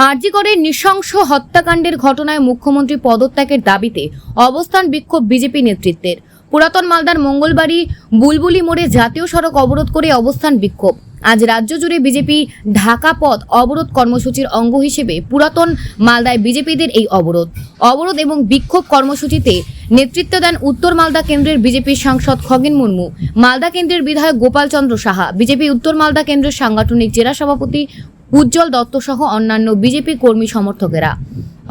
আরজিকরের নৃশংস হত্যাকাণ্ডের ঘটনায় মুখ্যমন্ত্রী পদত্যাগের দাবিতে অবস্থান বিক্ষোভ বিজেপি নেতৃত্বের। পুরাতন মালদার মঙ্গলবাড়ি বুলবুলি মোড়ে জাতীয় সড়ক অবরোধ করে অবস্থান বিক্ষোভ। আজ রাজ্য জুড়ে বিজেপি ঢাকা পথ অবরোধ কর্মসূচির অঙ্গ হিসেবে পুরাতন মালদায় বিজেপিদের এই অবরোধ এবং বিক্ষোভ কর্মসূচিতে নেতৃত্ব দেন উত্তর মালদা কেন্দ্রের বিজেপির সাংসদ খগেন মুর্মু, মালদা কেন্দ্রের বিধায়ক গোপাল চন্দ্র সাহা, বিজেপি উত্তর মালদা কেন্দ্রের সাংগঠনিক জেলা সভাপতি উজ্জ্বল দত্ত সহ অন্যান্য বিজেপি কর্মী সমর্থকেরা।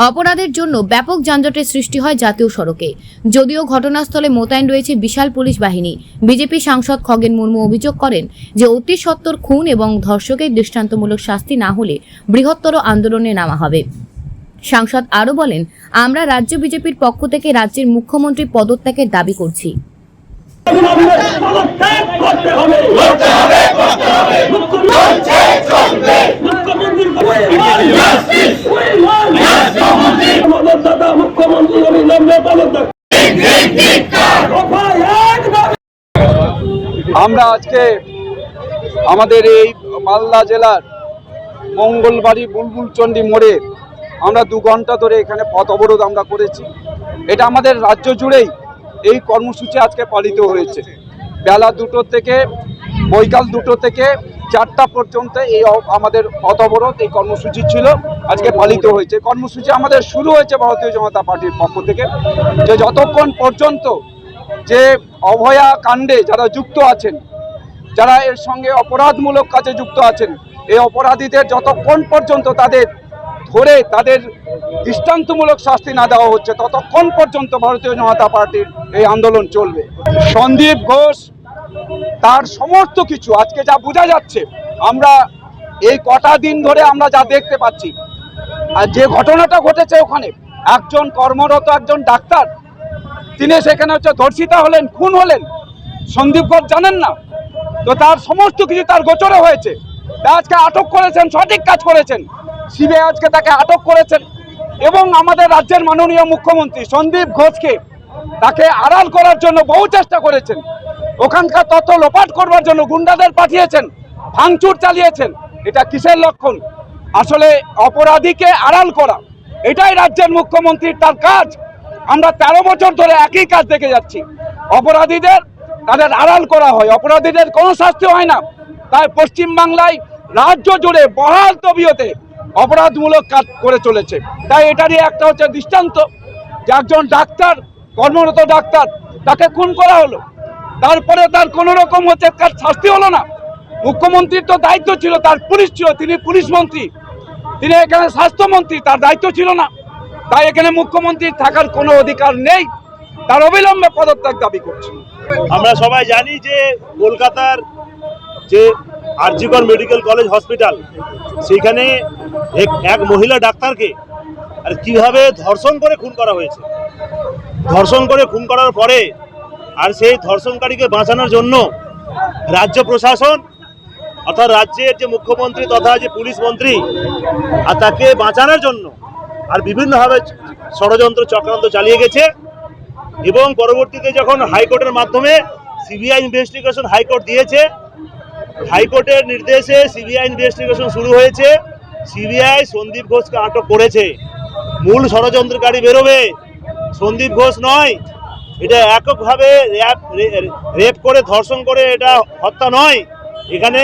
অপরাধের জন্য ব্যাপক যানজটের সৃষ্টি হয় জাতীয় সড়কে। যদিও ঘটনাস্থলে মোতায়েন রয়েছে বিশাল পুলিশ বাহিনী, বিজেপি সাংসদ খগেন মুর্মু অভিযোগ করেন যে অতি সত্বর খুন এবং ধর্ষকের দৃষ্টান্তমূলক শাস্তি না হলে বৃহত্তর আন্দোলনে নামা হবে। সাংসদ আরও বলেন, আমরা রাজ্য বিজেপির পক্ষ থেকে রাজ্যের মুখ্যমন্ত্রী পদত্যাগের দাবি করছি। আমরা আজকে আমাদের এই মালদা জেলার মঙ্গলবাড়ি বুলবুলচন্ডী মোড়ে আমরা 2 ঘন্টা ধরে এখানে পথ অবরোধ আমরা করেছি। এটা আমাদের রাজ্য জুড়েই এই কর্মসূচি আজকে পালিত হয়েছে। বেলা 2টো থেকে বৈকাল 2টো থেকে 4টা পর্যন্ত এই আমাদের পথ অবরোধ এই কর্মসূচি ছিল, আজকে পালিত হয়েছে। কর্মসূচি আমাদের শুরু হয়েছে ভারতীয় জনতা পার্টির পক্ষ থেকে, যে যতক্ষণ পর্যন্ত যে অভয়া কাণ্ডে যারা যুক্ত আছেন, যারা এর সঙ্গে অপরাধমূলক কাজে যুক্ত আছেন, এই অপরাধীদের যতক্ষণ পর্যন্ত তাদের ধরে তাদের দৃষ্টান্তমূলক শাস্তি না দেওয়া হচ্ছে, ততক্ষণ পর্যন্ত ভারতীয় জনতা পার্টির এই আন্দোলন চলবে। সন্দীপ ঘোষ তার সমস্ত কিছু আজকে যা বোঝা যাচ্ছে, আমরা এই কটা দিন ধরে আমরা যা দেখতে পাচ্ছি, আর যে ঘটনাটা ঘটেছে ওখানে একজন কর্মরত একজন ডাক্তার, তিনি সেখানে ধর্ষিতা হলেন, খুন হলেন। সন্দীপ ঘোষ জানেন না তো, তার সমস্ত কিছু তার গোচরে হয়েছে। আজকে আটক করেছেন, সঠিক কাজ করেছেন, সিবিআই আজকে তাকে আটক করেছেন। এবং আমাদের রাজ্যের মাননীয় মুখ্যমন্ত্রী সন্দীপ ঘোষকে তাকে আড়াল করার জন্য বহু চেষ্টা করেছেন, ওখানকার তথ্য লোপাট করবার জন্য গুন্ডাদের পাঠিয়েছেন, ভাঙচুর চালিয়েছেন। এটা কিসের লক্ষণ? আসলে অপরাধীকে আড়াল করা, এটাই রাজ্যের মুখ্যমন্ত্রীর তার কাজ। আমরা 13 বছর ধরে একই কাজ দেখে যাচ্ছি। অপরাধীদের তাদের আড়াল করা হয়, অপরাধীদের কোনো শাস্তি হয় না। তাই পশ্চিমবাংলায় রাজ্য জুড়ে বহাল তবিয়তে অপরাধমূলক কাজ করে চলেছে। তাই এটারই একটা হচ্ছে দৃষ্টান্ত যে একজন ডাক্তার, কর্মরত ডাক্তার, তাকে খুন করা হলো, তারপরে তার কোনো রকম হচ্ছে তার শাস্তি হলো না। মুখ্যমন্ত্রীর তো দায়িত্ব ছিল, তার পুলিশ ছিল, তিনি পুলিশ মন্ত্রী, তিনি এখানে স্বাস্থ্যমন্ত্রী, তার দায়িত্ব ছিল না। তাই এখানে মুখ্যমন্ত্রীর থাকার কোনো অধিকার নেই, তার অবিলম্বে পদত্যাগ দাবি করছি। আমরা সবাই জানি যে কলকাতার যে আরজিকর মেডিকেল কলেজ হসপিটাল, সেখানে এক মহিলা ডাক্তারকে আর কিভাবে ধর্ষণ করে খুন করা হয়েছে। ধর্ষণ করে খুন করার পরে আর সেই ধর্ষণকারীকে বাঁচানোর জন্য রাজ্য প্রশাসন অর্থাৎ রাজ্যের যে মুখ্যমন্ত্রী তথা যে পুলিশ মন্ত্রী, আর তাকে বাঁচানোর জন্য আর বিভিন্নভাবে ষড়যন্ত্র চক্রান্ত চালিয়ে গেছে। এবং পরবর্তীতে যখন হাইকোর্টের মাধ্যমে সিবিআই ইনভেস্টিগেশন হাইকোর্ট দিয়েছে, হাইকোর্টের নির্দেশে সিবিআই ইনভেস্টিগেশন শুরু হয়েছে। সিবিআই সন্দীপ ঘোষকে আটক করেছে। মূল ষড়যন্ত্রকারী বেরোবে, সন্দীপ ঘোষ নয়। এটা এককভাবে রেপ করে ধর্ষণ করে এটা হত্যা নয়, এখানে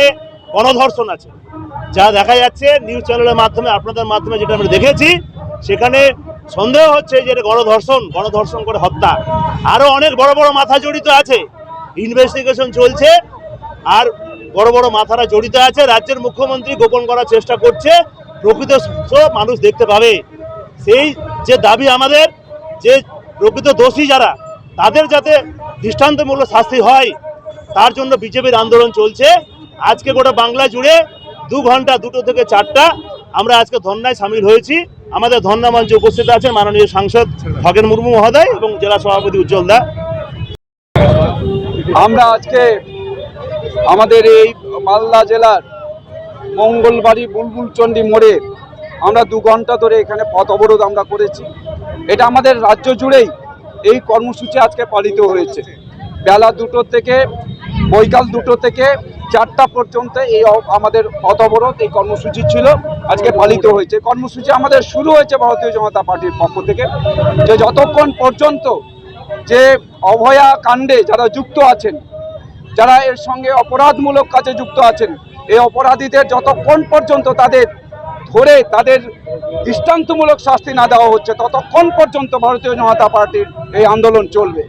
গণধর্ষণ আছে। যা দেখা যাচ্ছে নিউজ চ্যানেলের মাধ্যমে, আপনাদের মাধ্যমে যেটা আমরা দেখেছি, সেখানে সন্দেহ হচ্ছে যে এটা গণধর্ষণ করে হত্যা। আরও অনেক বড় বড় মাথা জড়িত আছে, ইনভেস্টিগেশন চলছে, আর বড় বড় মাথারা জড়িত আছে। রাজ্যের মুখ্যমন্ত্রী গোপন করার চেষ্টা করছে, প্রকৃত মানুষ দেখতে পাবে। সেই যে দাবি আমাদের, যে প্রকৃত দোষী যারা, তাদের যাতে দৃষ্টান্তমূলক শাস্তি হয়, তার জন্য বিজেপির আন্দোলন চলছে। আজকে গোটা বাংলা জুড়ে 2 ঘন্টা 2টো থেকে 4টা আমরা আজকে ধর্নায় সামিল হয়েছি। আমাদের ধর্না মঞ্চে উপস্থিত আছেন মাননীয় সাংসদ খগেন মুর্মু মহোদয় এবং জেলা সভাপতি উজ্জ্বল দা। আমরা আজকে আমাদের এই মালদা জেলার মঙ্গলবাড়ি বুলবুলচন্ডী মোড়ে আমরা 2 ঘন্টা ধরে এখানে পথ অবরোধ আমরা করেছি। এটা আমাদের রাজ্য জুড়েই এই কর্মসূচি আজকে পালিত হয়েছে। বেলা 2টো থেকে বৈকাল 2টো থেকে 4টা পর্যন্ত এই আমাদের পথ অবরোধ এই কর্মসূচি ছিল, আজকে পালিত হয়েছে। কর্মসূচি আমাদের শুরু হয়েছে ভারতীয় জনতা পার্টির পক্ষ থেকে, যে যতক্ষণ পর্যন্ত যে অভয়া কাণ্ডে যারা যুক্ত আছেন, যারা এর সঙ্গে অপরাধমূলক কাজে যুক্ত আছেন, এই অপরাধীদের যতক্ষণ পর্যন্ত তাদের ধরে তাদের দৃষ্টান্তমূলক শাস্তি না দেওয়া হচ্ছে, ততক্ষণ পর্যন্ত ভারতীয় জনতা পার্টির এই আন্দোলন চলবে।